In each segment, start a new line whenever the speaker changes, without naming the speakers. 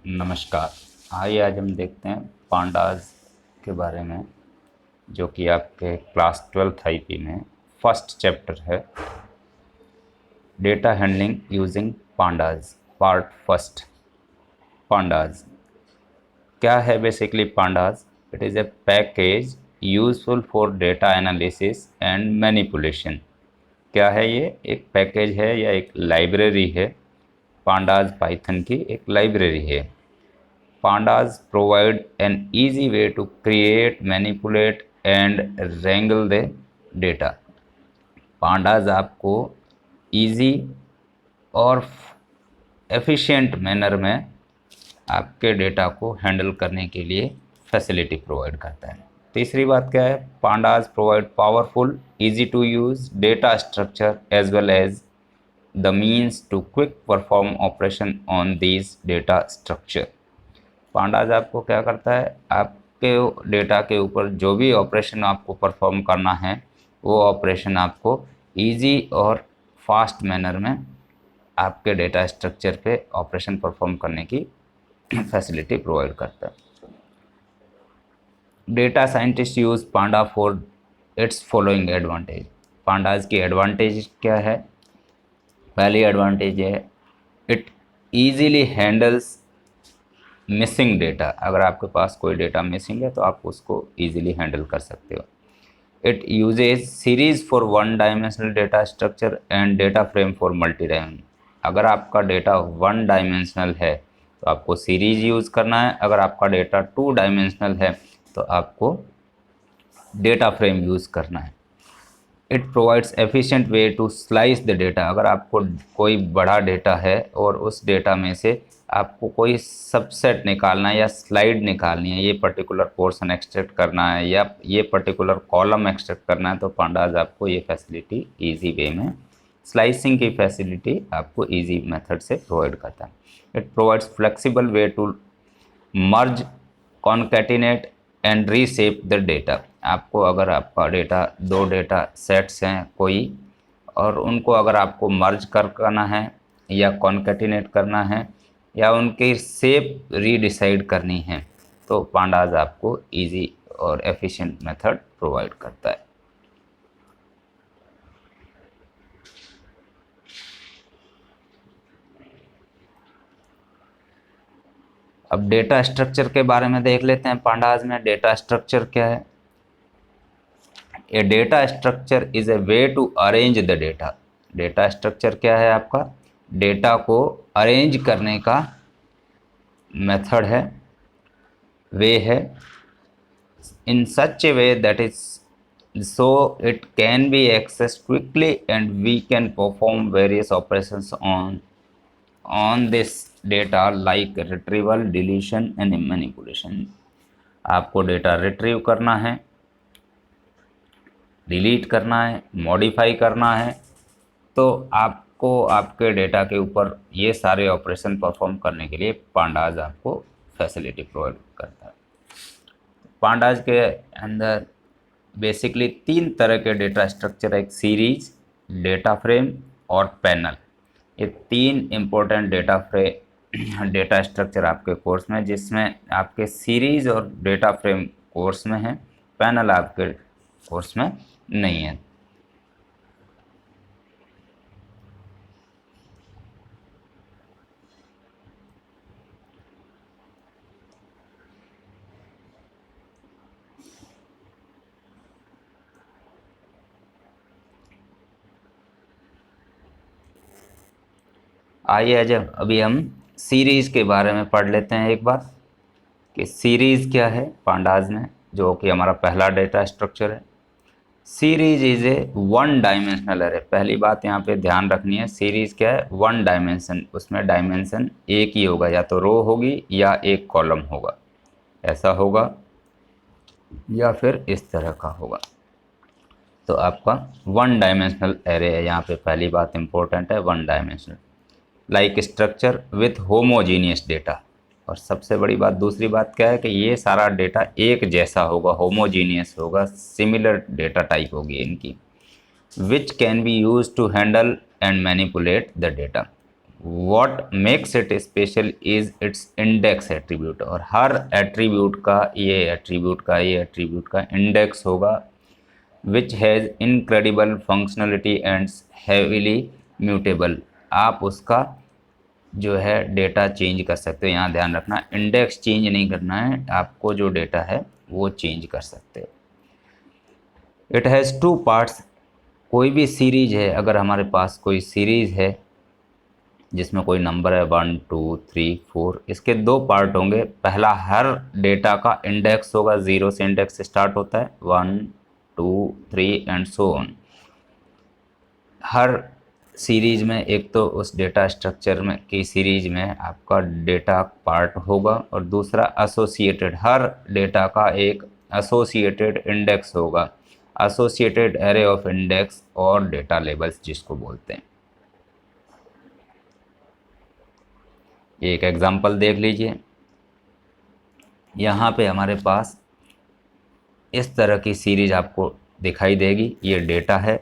नमस्कार। आइए आज हम देखते हैं पांडास के बारे में, जो कि आपके क्लास 12th आईपी में फर्स्ट चैप्टर है। Data handling using pandas, part first. Pandas क्या है? Basically pandas, it is a package useful for data analysis and manipulation. क्या है ये? एक पैकेज है या एक लाइब्रेरी है। पांडास पाइथन की एक लाइब्रेरी है। Pandas provide an easy way to create, manipulate and wrangle the data. Pandas आपको easy और efficient मैनर में आपके डेटा को हैंडल करने के लिए फैसिलिटी प्रोवाइड करता है। तीसरी बात क्या है? Pandas provide powerful, easy to use data structure as well as the means to quick perform operation on these data structure. Pandas आपको क्या करता है? आपके डेटा के ऊपर जो भी ऑपरेशन आपको परफॉर्म करना है, वो ऑपरेशन आपको इजी और फास्ट मैनर में आपके डेटा स्ट्रक्चर पे ऑपरेशन परफॉर्म करने की फैसिलिटी प्रोवाइड करता है। Data scientist use Panda for its following advantage. Pandas की एडवांटेज क्या है? पहली एडवांटेज है, it easily handles missing data. अगर आपके पास कोई डेटा मिसिंग है तो आप उसको ईजिली हैंडल कर सकते हो। It uses series for one dimensional data structure and data frame for multi dimensional. अगर आपका डेटा वन डायमेंशनल है तो आपको सीरीज यूज़ करना है। अगर आपका डेटा टू डायमेंशनल है तो आपको डेटा फ्रेम यूज़ करना है। It provides efficient way to slice the data. अगर आपको कोई बड़ा डेटा है और उस डेटा में से आपको कोई सबसेट निकालना है या स्लाइड निकालनी है, ये पर्टिकुलर पोर्शन एक्सट्रैक्ट करना है या ये पर्टिकुलर कॉलम एक्सट्रैक्ट करना है, तो पांडास आपको ये फैसिलिटी इजी वे में, स्लाइसिंग की फैसिलिटी आपको इजी मेथड से प्रोवाइड करता है। It provides flexible way to merge, concatenate and reshape the data. आपको अगर आपका डेटा दो डेटा सेट्स हैं कोई, और उनको अगर आपको मर्ज करना है या कॉन्कैटिनेट करना है या उनकी शेप रीडिसाइड करनी है, तो पांडास आपको इजी और एफिशिएंट मेथड प्रोवाइड करता है। अब डेटा स्ट्रक्चर के बारे में देख लेते हैं। पांडास में डेटा स्ट्रक्चर क्या है? A data structure is a way to arrange the data. Data structure क्या है? आपका डेटा को अरेंज करने का मेथड है, वे है, in such a way that is so it can be accessed quickly and we can perform various operations on this data like retrieval, deletion and manipulation। आपको data retrieve करना है, delete करना है, modify करना है, तो आपको आपके डेटा के ऊपर ये सारे ऑपरेशन परफॉर्म करने के लिए पांडास आपको फैसिलिटी प्रोवाइड करता है। पांडास के अंदर बेसिकली तीन तरह के डेटा स्ट्रक्चर है, एक सीरीज, डेटा फ्रेम और पैनल। ये तीन इम्पोर्टेंट डेटा स्ट्रक्चर आपके कोर्स में, जिसमें आपके सीरीज और डेटा फ्रेम कोर्स में है, पैनल आपके कोर्स में नहीं है। आइए जब अभी हम सीरीज के बारे में पढ़ लेते हैं एक बार, कि सीरीज क्या है पांडास में, जो कि हमारा पहला डेटा स्ट्रक्चर है। Series is a one dimensional array. पहली बात यहाँ पे ध्यान रखनी है, सीरीज क्या है? One dimension. उसमें डायमेंशन एक ही होगा, या तो रो होगी या एक कॉलम होगा, ऐसा होगा, या फिर इस तरह का होगा। तो आपका वन डायमेंशनल एरे है। यहाँ पे पहली बात इंपॉर्टेंट है, one dimensional like structure with homogeneous data. और सबसे बड़ी बात, दूसरी बात क्या है कि ये सारा डेटा एक जैसा होगा, होमोजीनियस होगा, सिमिलर डेटा टाइप होगी इनकी। Which can be use to handle and manipulate the data. What makes it special is its index attribute, और हर एट्रीब्यूट का ये एट्रीब्यूट का इंडेक्स होगा, which has incredible functionality and heavily mutable. आप उसका जो है डेटा चेंज कर सकते हो। यहाँ ध्यान रखना, इंडेक्स चेंज नहीं करना है आपको, जो डेटा है वो चेंज कर सकते हो। इट हैज़ टू पार्ट्स, कोई भी सीरीज है, अगर हमारे पास कोई सीरीज है जिसमें कोई नंबर है 1 2 3 4, इसके दो पार्ट होंगे। पहला, हर डेटा का इंडेक्स होगा, 0 से इंडेक्स स्टार्ट होता है, 1 2 3 and so on. Her series में एक तो उस डेटा स्ट्रक्चर में की सीरीज में आपका डेटा पार्ट होगा, और दूसरा एसोसिएटेड, हर डेटा का एक एसोसिएटेड इंडेक्स होगा, एसोसिएटेड एरे ऑफ इंडेक्स और डेटा लेबल्स जिसको बोलते हैं। एक एग्जांपल देख लीजिए, यहाँ पे हमारे पास इस तरह की सीरीज आपको दिखाई देगी। ये डेटा है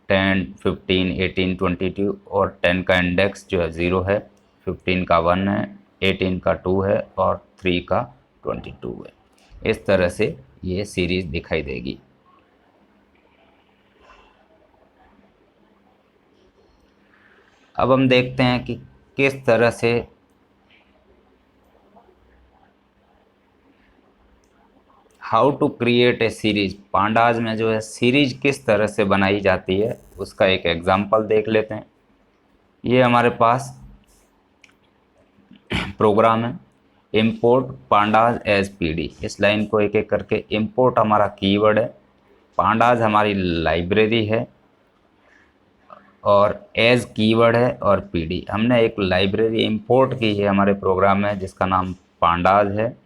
10 15 18 22, और 10 का इंडेक्स जो है 0 है, 15 का 1 है, 18 का 2 है और 3 का 22 है। इस तरह से ये सीरीज दिखाई देगी। अब हम देखते हैं कि किस तरह से how to create a series, pandas में जो है सीरीज किस तरह से बनाई जाती है उसका एक एग्जांपल देख लेते हैं। ये हमारे पास प्रोग्राम है, इंपोर्ट पांडाज एज पीडी। इस लाइन को एक एक करके, इंपोर्ट हमारा कीवर्ड है, पांडाज हमारी लाइब्रेरी है, और एज कीवर्ड है, और पीडी हमने एक लाइब्रेरी इंपोर्ट की है हमारे प्रोग्राम में जिसका नाम पांडाज है,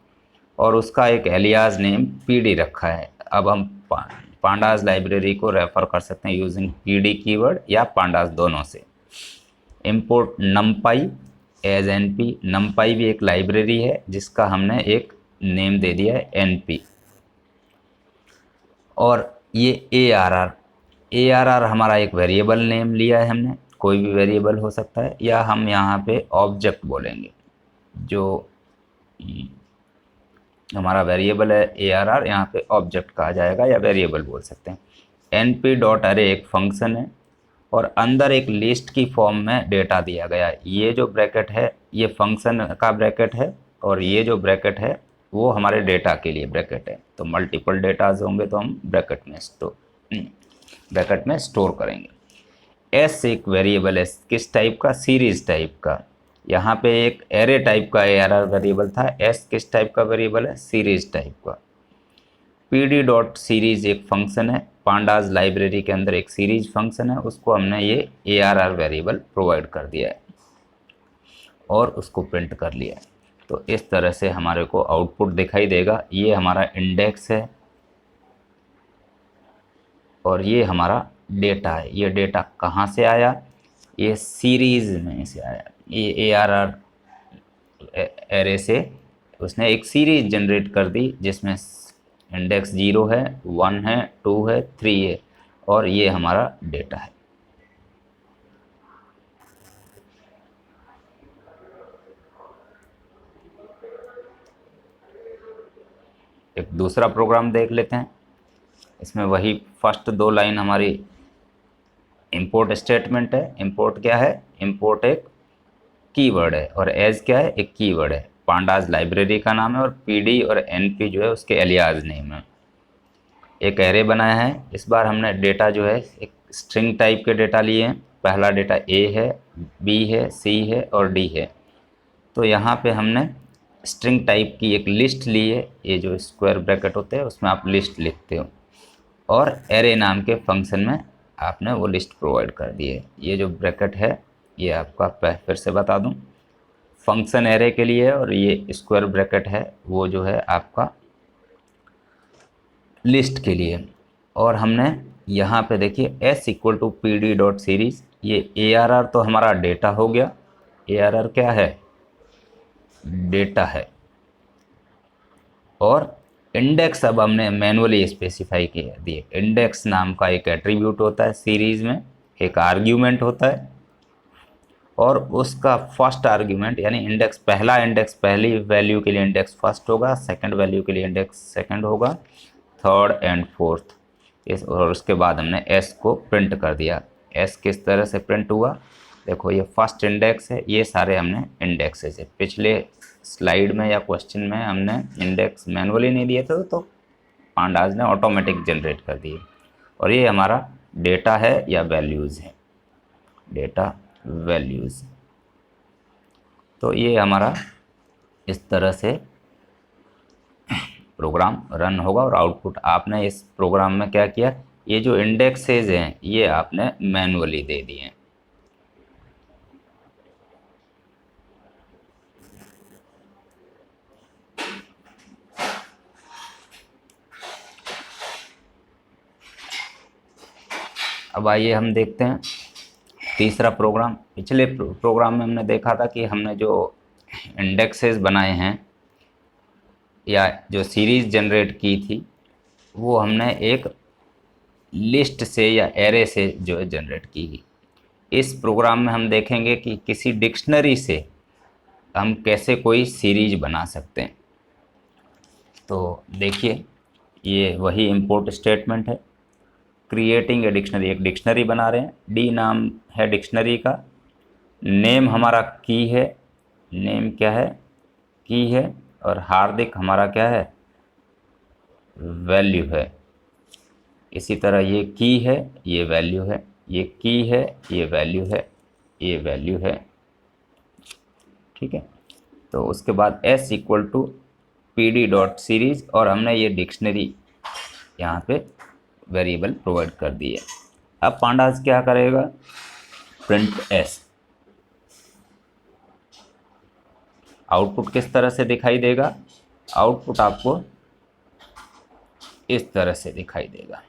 और उसका एक एलियास नेम पीडी रखा है। अब हम पांडाज लाइब्रेरी को रेफर कर सकते हैं यूजिंग पीडी कीवर्ड या पांडाज, दोनों से। Import NumPy as NP, NumPy भी एक लाइब्रेरी है जिसका हमने एक नेम दे दिया है एनपी। और ये ए आर आर हमारा एक वेरिएबल नेम लिया है हमने, कोई भी वेरिएबल हो सकता है, या हम यहाँ पे ऑब्जेक्ट बोलेंगे, जो हमारा वेरिएबल है ए आर आर, यहाँ पे ऑब्जेक्ट कहा जाएगा या वेरिएबल बोल सकते हैं। एन पी डॉट अरे एक फंक्शन है, और अंदर एक लिस्ट की फॉर्म में डेटा दिया गया है। ये जो ब्रैकेट है ये फंक्शन का ब्रैकेट है, और ये जो ब्रैकेट है वो हमारे डेटा के लिए ब्रैकेट है। तो मल्टीपल डेटाज होंगे तो हम ब्रैकेट में स्टोर करेंगे। एस एक वेरिएबल है, किस टाइप का, सीरीज टाइप का। यहाँ पे एक एरे टाइप का ए आर आर वेरिएबल था, एस किस टाइप का वेरिएबल है, सीरीज टाइप का। पी डी डॉट सीरीज एक फंक्शन है, पांडाज लाइब्रेरी के अंदर एक सीरीज फंक्शन है, उसको हमने ये A R R variable provide कर दिया है और उसको प्रिंट कर लिया है। तो इस तरह से हमारे को आउटपुट दिखाई देगा। ये हमारा इंडेक्स है और ये हमारा डेटा है। ये डेटा कहाँ से आया, ये सीरीज में से आया। ये ए आर आर एरे से उसने एक सीरीज जनरेट कर दी जिसमें इंडेक्स 0 है, 1 है, 2 है, 3 है, और ये हमारा डेटा है। एक दूसरा प्रोग्राम देख लेते हैं। इसमें वही फर्स्ट दो लाइन हमारी इंपोर्ट स्टेटमेंट है। इंपोर्ट क्या है, इंपोर्ट एक कीवर्ड है, और एज क्या है, एक कीवर्ड है। पांडाज लाइब्रेरी का नाम है, और पीडी और एनपी जो है उसके एलियाज नेम है। एक एरे बनाया है, इस बार हमने डेटा जो है एक स्ट्रिंग टाइप के डेटा लिए हैं। पहला डेटा ए है, बी है, सी है और डी है। तो यहाँ पे हमने स्ट्रिंग टाइप की एक लिस्ट ली है। ये जो स्क्वायर ब्रैकेट होते हैं उसमें आप लिस्ट लिखते हो, और एरे नाम के फंक्शन में आपने वो लिस्ट प्रोवाइड कर दी है। ये जो ब्रैकेट है ये आपका फिर से बता दूं, फंक्शन एरे के लिए है, और ये स्क्वायर ब्रैकेट है वो जो है आपका लिस्ट के लिए। और हमने यहाँ पे देखिए S equal to P D dot series, ये ए आर आर तो हमारा डेटा हो गया। ए आर आर क्या है, डेटा है। और इंडेक्स अब हमने मैनुअली स्पेसिफाई किया दिए। इंडेक्स नाम का एक एट्रीब्यूट होता है सीरीज में, एक आर्ग्यूमेंट होता है, और उसका फर्स्ट आर्ग्यूमेंट यानी इंडेक्स, पहला इंडेक्स पहली वैल्यू के लिए इंडेक्स फर्स्ट होगा, सेकंड वैल्यू के लिए इंडेक्स सेकंड होगा, थर्ड एंड फोर्थ इस, और उसके बाद हमने एस को प्रिंट कर दिया। एस किस तरह से प्रिंट हुआ, देखो ये फर्स्ट इंडेक्स है, ये सारे हमने इंडेक्सेस है। पिछले स्लाइड में या क्वेश्चन में हमने इंडेक्स मैनुअली नहीं दिए थे, तो पांडाज ने ऑटोमेटिक जनरेट कर दिए। और ये हमारा डेटा है या वैल्यूज़ है, डेटा वैल्यूज़। तो ये हमारा इस तरह से प्रोग्राम रन होगा और आउटपुट आपने इस प्रोग्राम में क्या किया, ये जो इंडेक्सेस हैं ये आपने मैनुअली दे दिए हैं। अब आइए हम देखते हैं तीसरा प्रोग्राम। पिछले प्रोग्राम में हमने देखा था कि हमने जो इंडेक्सेस बनाए हैं या जो सीरीज़ जनरेट की थी वो हमने एक लिस्ट से या एरे से जो है जनरेट की। इस प्रोग्राम में हम देखेंगे कि किसी डिक्शनरी से हम कैसे कोई सीरीज बना सकते हैं। तो देखिए ये वही इंपोर्ट स्टेटमेंट है, क्रिएटिंग ए डिक्शनरी, एक डिक्शनरी बना रहे हैं, डी नाम है डिक्शनरी का, नेम हमारा की है, नेम क्या है, की है, और हार्दिक हमारा क्या है, वैल्यू है। इसी तरह ये की है, ये वैल्यू है, ये की है, ये वैल्यू है, ये वैल्यू है, ठीक है। तो उसके बाद s equal to P D dot series, और हमने ये डिक्शनरी यहाँ पे वेरिएबल प्रोवाइड कर दी है। अब पांडास क्या करेगा, प्रिंट s, आउटपुट किस तरह से दिखाई देगा, आउटपुट आपको इस तरह से दिखाई देगा।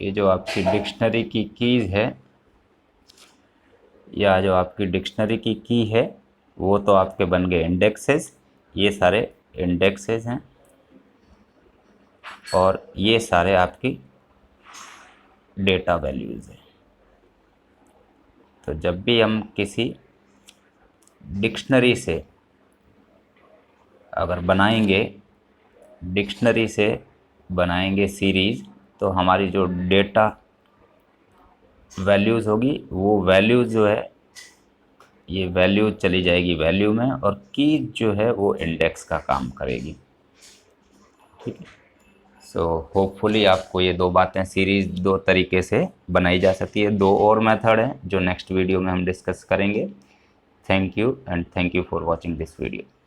ये जो आपकी डिक्शनरी की कीज़ है या जो आपकी डिक्शनरी की की है वो तो आपके बन गए इंडेक्सेस, ये सारे इंडेक्सेस हैं, और ये सारे आपकी डेटा वैल्यूज़ हैं। तो जब भी हम किसी डिक्शनरी से अगर बनाएंगे, डिक्शनरी से बनाएंगे सीरीज़, तो हमारी जो डेटा वैल्यूज़ होगी वो वैल्यूज़ जो है ये वैल्यू चली जाएगी वैल्यू में, और की जो है वो इंडेक्स का काम करेगी, ठीक है। सो होपफुली आपको ये दो बातें, सीरीज़ दो तरीके से बनाई जा सकती है, दो और मेथड हैं जो नेक्स्ट वीडियो में हम डिस्कस करेंगे। Thank you and thank you for watching this video.